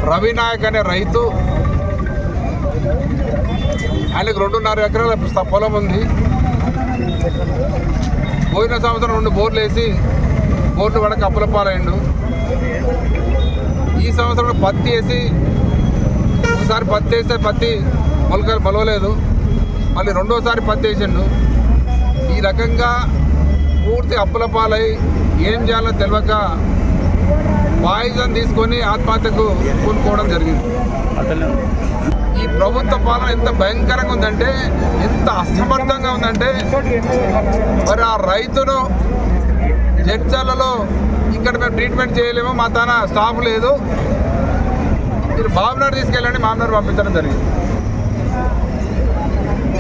రవి నాయక్ అనే రైతు, ఆయనకు 2.5 ఎకరాల పొలం ఉంది. పోయిన సంవత్సరం 2 బోర్లు వేసి బోర్లు పడక అప్పుల పాలైండు. ఈ సంవత్సరం పత్తి వేసి ఒకసారి పత్తి వేస్తే పత్తి మొలకలు మొలవలేదు, మళ్ళీ రెండోసారి పత్తి వేసిండు. ఈ రకంగా పూర్తి అప్పుల పాలై ఏం చేయాలో తెలియక పాయిజన్ తీసుకొని ఆత్మహత్యకు కూనుకోవడం జరిగింది. ఈ ప్రభుత్వ పాలన ఎంత భయంకరంగా ఉందంటే, ఎంత అసమర్థంగా ఉందంటే, మరి ఆ రైతును జడ్చర్లలో ఇక్కడ మేము ట్రీట్మెంట్ చేయలేము, మా తన స్టాఫ్ లేదు, మీరు మామనాడు తీసుకెళ్ళండి, మామనాడు పంపించడం జరిగింది.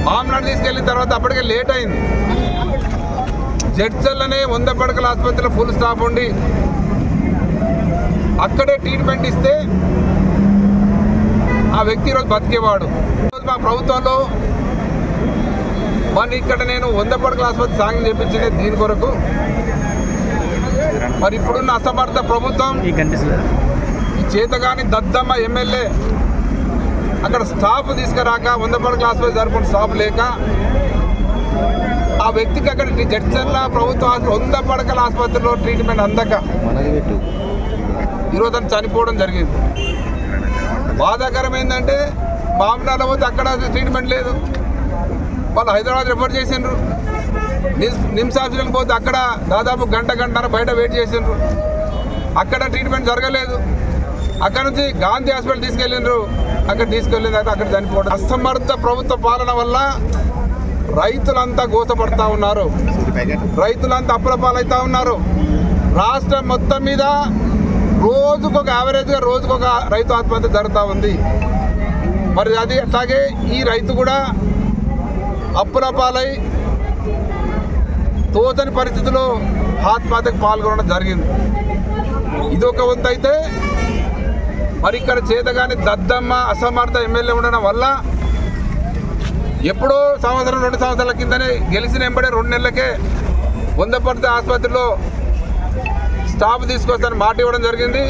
మామనాడు తీసుకెళ్ళిన తర్వాత అప్పటికే లేట్ అయింది. జడ్చర్లనే 100 పడకల ఆసుపత్రిలో ఫుల్ స్టాఫ్ ఉండి అక్కడే ట్రీట్మెంట్ ఇస్తే ఆ వ్యక్తి ఈరోజు బతికేవాడు. మా ప్రభుత్వంలో మరి ఇక్కడ నేను 100 పడకల ఆసుపత్రి సాంగ్ చేయించింది దీని కొరకు. మరి ఇప్పుడున్న అసమర్థ ప్రభుత్వం, ఈ చేతగాని దద్దమ్మ ఎమ్మెల్యే అక్కడ స్టాఫ్ తీసుకురాక 100 పడకల ఆసుపత్రి జరుపుకున్న స్టాఫ్ లేక ఆ వ్యక్తికి అక్కడ జడ్చర్ల ప్రభుత్వ 100 పడకల ఆసుపత్రిలో ట్రీట్మెంట్ అందక ఈరోజు అతను చనిపోవడం జరిగింది. బాధాకరం ఏంటంటే మామనాడు పోతే అక్కడ ట్రీట్మెంట్ లేదు, వాళ్ళు హైదరాబాద్ రిఫర్ చేసిండ్రు. నిమ్స్ హాస్పిటల్కి పోతే అక్కడ దాదాపు గంటన్నర బయట వెయిట్ చేసిండ్రు, అక్కడ ట్రీట్మెంట్ జరగలేదు. అక్కడ నుంచి గాంధీ హాస్పిటల్ తీసుకెళ్ళిండ్రు, అక్కడ తీసుకెళ్ళిన తర్వాత అక్కడ చనిపోవడం. అసమర్థ ప్రభుత్వ పాలన వల్ల రైతులంతా గోసపడతా ఉన్నారు, రైతులంతా అప్పుల పాలవుతూ ఉన్నారు. రాష్ట్రం మొత్తం మీద రోజుకొక యావరేజ్గా రోజుకొక రైతు ఆత్మహత్య జరుగుతూ ఉంది. మరి అది అట్లాగే ఈ రైతు కూడా అప్పుల పాలై తోచని పరిస్థితుల్లో ఆత్మహత్యకు పాల్గొనడం జరిగింది. ఇదొక వంతు అయితే, మరి ఇక్కడ చేతగాని దద్దమ్మ అసమర్థ ఎమ్మెల్యే ఉండడం వల్ల ఎప్పుడో 1-2 సంవత్సరాల కిందనే గెలిచిన వెంబడే 2 నెలలకే 100 పడక ఆసుపత్రిలో స్టాఫ్ తీసుకొస్తాను మాట ఇవ్వడం జరిగింది.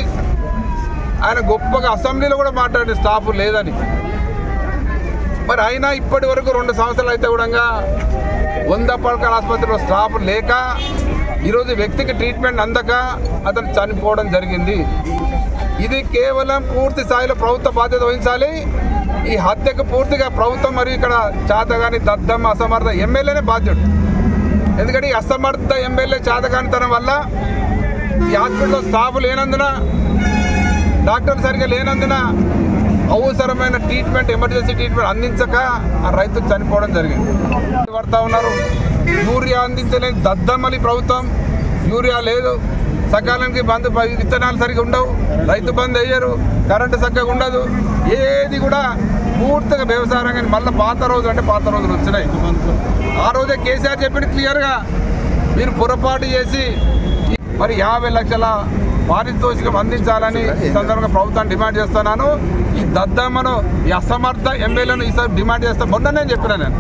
ఆయన గొప్పగా అసెంబ్లీలో కూడా మాట్లాడిన స్టాఫ్ లేదని. మరి అయినా ఇప్పటి వరకు 2 సంవత్సరాలు అయితే కూడా 100 పడకల ఆసుపత్రిలో స్టాఫ్ లేక ఈరోజు వ్యక్తికి ట్రీట్మెంట్ అందక అతను చనిపోవడం జరిగింది. ఇది కేవలం పూర్తి స్థాయిలో ప్రభుత్వ బాధ్యత వహించాలి. ఈ హత్యకు పూర్తిగా ప్రభుత్వం మరియు ఇక్కడ చేతగాని దద్దమ్మ అసమర్థ ఎమ్మెల్యేనే బాధ్యుడు. ఎందుకంటే ఈ అసమర్థ ఎమ్మెల్యే చేతగానితనం వల్ల ఈ హాస్పిటల్లో స్టాఫ్ లేనందున, డాక్టర్లు సరిగ్గా లేనందున అవసరమైన ట్రీట్మెంట్, ఎమర్జెన్సీ ట్రీట్మెంట్ అందించక ఆ రైతు చనిపోవడం జరిగింది. పడతా ఉన్నారు. యూరియా అందించలేని దద్దమ్మలి ప్రభుత్వం, యూరియా లేదు, సకాలానికి విత్తనాలు సరిగ్గా ఉండవు, రైతు బంద్ అయ్యారు, కరెంటు చక్కగా ఉండదు, ఏది కూడా పూర్తిగా వ్యవసాయ రంగాన్ని మళ్ళీ పాత రోజులు అంటే పాత రోజులు వచ్చినాయి. ఆ రోజే కేసీఆర్ చెప్పింది క్లియర్గా, మీరు పొరపాటు చేసి మరి 50 లక్షల పారితోషికం అందించాలని ఈ సందర్భంగా ప్రభుత్వాన్ని డిమాండ్ చేస్తున్నాను. ఈ దద్దమ్మను, ఈ అసమర్థ ఎమ్మెల్యేను ఈసారి డిమాండ్ చేస్తాను. మొన్న నేను చెప్పినా నేను